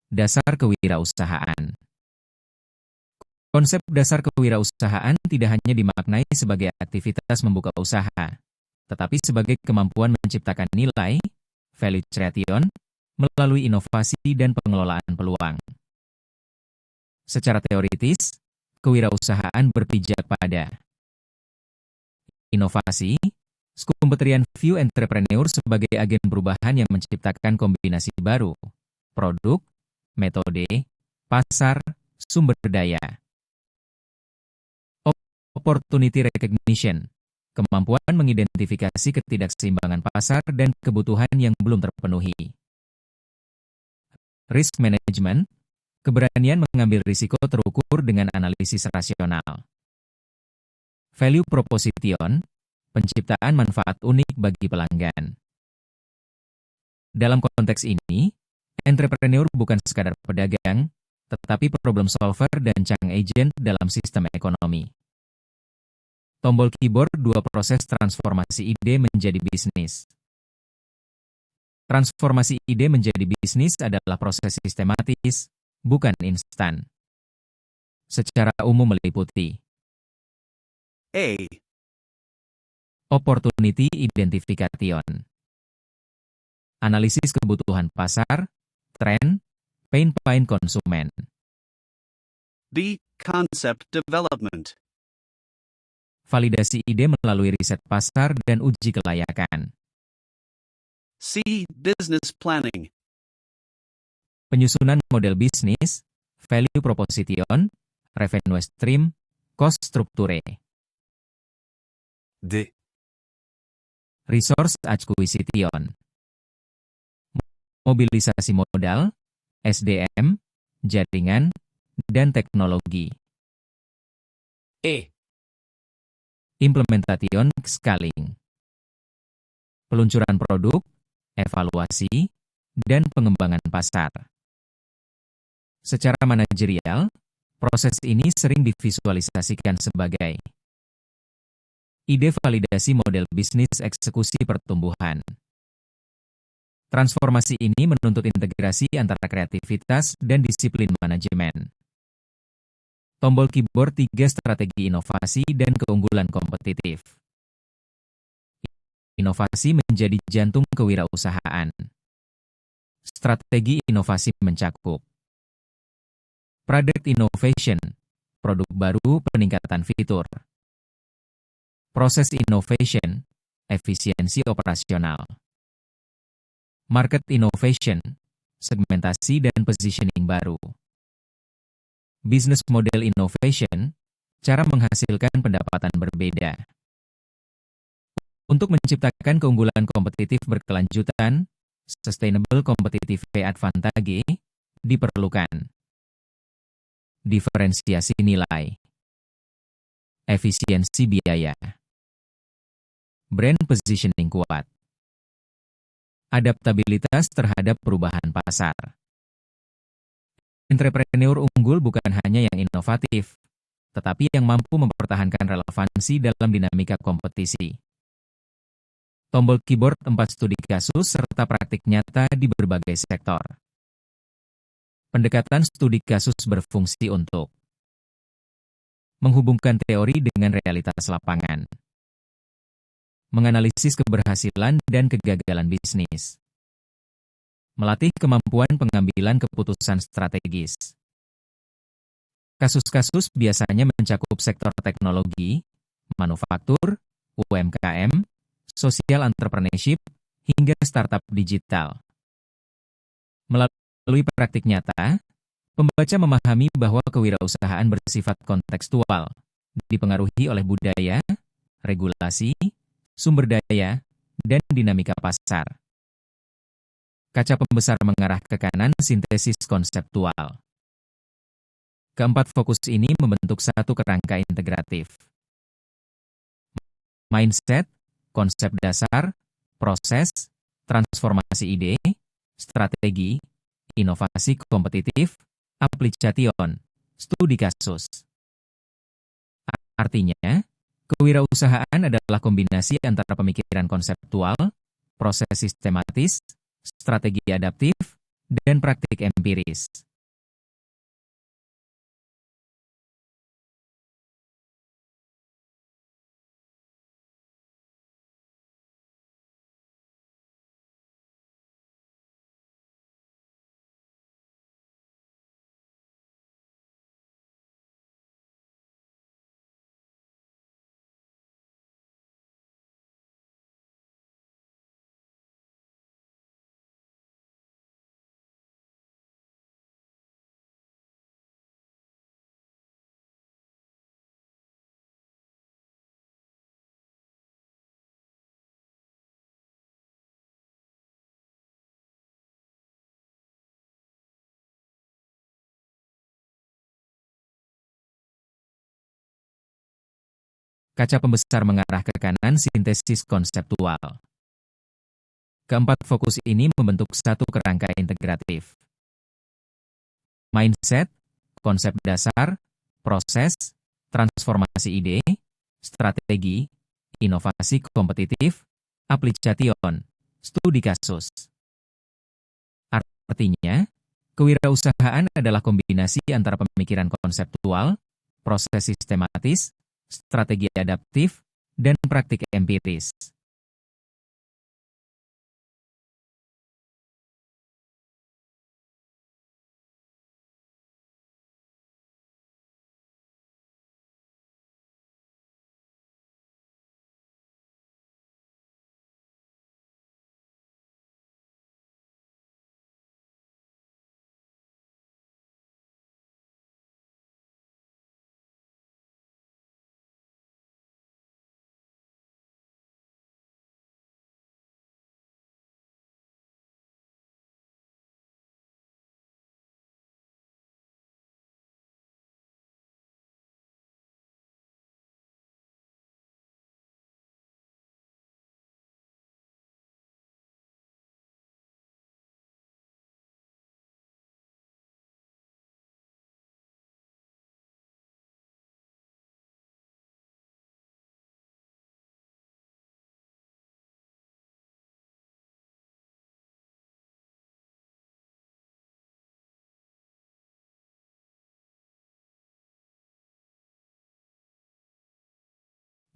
Dasar kewirausahaan. Konsep dasar kewirausahaan tidak hanya dimaknai sebagai aktivitas membuka usaha, tetapi sebagai kemampuan menciptakan nilai, value creation, melalui inovasi dan pengelolaan peluang. Secara teoritis, kewirausahaan berpijak pada inovasi, Skumbaterian view entrepreneur sebagai agen perubahan yang menciptakan kombinasi baru, produk, metode, pasar, sumber daya. Opportunity recognition, kemampuan mengidentifikasi ketidakseimbangan pasar dan kebutuhan yang belum terpenuhi. Risk management, keberanian mengambil risiko terukur dengan analisis rasional. Value proposition, penciptaan manfaat unik bagi pelanggan. Dalam konteks ini, entrepreneur bukan sekadar pedagang, tetapi problem solver dan change agent dalam sistem ekonomi. Tombol keyboard 2 proses transformasi ide menjadi bisnis. Transformasi ide menjadi bisnis adalah proses sistematis, bukan instan. Secara umum meliputi A. Opportunity identification, analisis kebutuhan pasar, tren, pain point konsumen. B. Concept development. Validasi ide melalui riset pasar dan uji kelayakan. C. Business planning. Penyusunan model bisnis, value proposition, revenue stream, cost structure. D. Resource acquisition, mobilisasi modal, SDM, jaringan, dan teknologi. E. Implementation scaling, peluncuran produk, evaluasi, dan pengembangan pasar. Secara manajerial, proses ini sering divisualisasikan sebagai ide validasi model bisnis eksekusi pertumbuhan. Transformasi ini menuntut integrasi antara kreativitas dan disiplin manajemen. Tombol keyboard 3 strategi inovasi dan keunggulan kompetitif. Inovasi menjadi jantung kewirausahaan. Strategi inovasi mencakup product innovation, produk baru, peningkatan fitur. Proses innovation, efisiensi operasional. Market innovation, segmentasi dan positioning baru. Business model innovation, cara menghasilkan pendapatan berbeda. Untuk menciptakan keunggulan kompetitif berkelanjutan, sustainable competitive advantage, diperlukan diferensiasi nilai, efisiensi biaya, brand positioning kuat, adaptabilitas terhadap perubahan pasar. Entrepreneur unggul bukan hanya yang inovatif, tetapi yang mampu mempertahankan relevansi dalam dinamika kompetisi. Tombol keyboard 4 studi kasus serta praktik nyata di berbagai sektor. Pendekatan studi kasus berfungsi untuk menghubungkan teori dengan realitas lapangan, menganalisis keberhasilan dan kegagalan bisnis, melatih kemampuan pengambilan keputusan strategis. Kasus-kasus biasanya mencakup sektor teknologi, manufaktur, UMKM, social entrepreneurship, hingga startup digital. Melalui praktik nyata, pembaca memahami bahwa kewirausahaan bersifat kontekstual, dipengaruhi oleh budaya, regulasi, sumber daya, dan dinamika pasar. Kaca pembesar mengarah ke kanan, sintesis konseptual. Keempat fokus ini membentuk satu kerangka integratif. Mindset, konsep dasar, proses, transformasi ide, strategi, inovasi kompetitif, application, studi kasus. Artinya, kewirausahaan adalah kombinasi antara pemikiran konseptual, proses sistematis, strategi adaptif, dan praktik empiris. Kaca pembesar mengarah ke kanan, sintesis konseptual. Keempat fokus ini membentuk satu kerangka integratif. Mindset, konsep dasar, proses, transformasi ide, strategi, inovasi kompetitif, aplikation, studi kasus. Artinya, kewirausahaan adalah kombinasi antara pemikiran konseptual, proses sistematis, strategi adaptif, dan praktik empiris.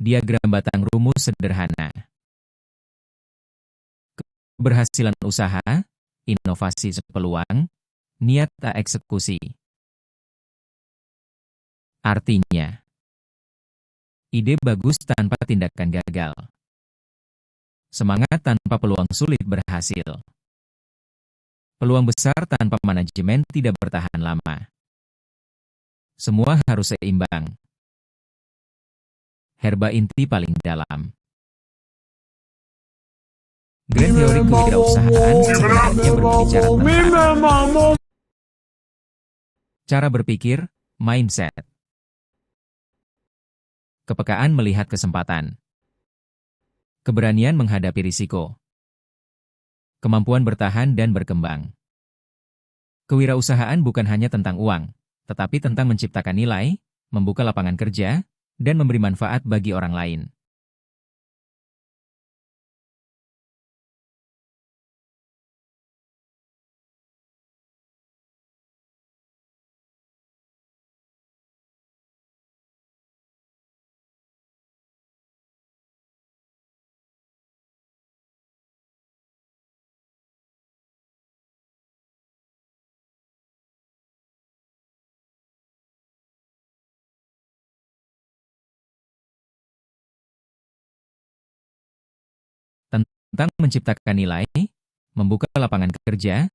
Diagram batang rumus sederhana. Keberhasilan usaha, inovasi sepeluang, niat tak eksekusi. Artinya, ide bagus tanpa tindakan gagal. Semangat tanpa peluang sulit berhasil. Peluang besar tanpa manajemen tidak bertahan lama. Semua harus seimbang. Herba inti paling dalam. Grand teori kewirausahaan sebenarnya berbicara tentang cara berpikir, mindset. Kepekaan melihat kesempatan. Keberanian menghadapi risiko. Kemampuan bertahan dan berkembang. Kewirausahaan bukan hanya tentang uang, tetapi tentang menciptakan nilai, membuka lapangan kerja, dan memberi manfaat bagi orang lain. Tentang menciptakan nilai, membuka lapangan kerja,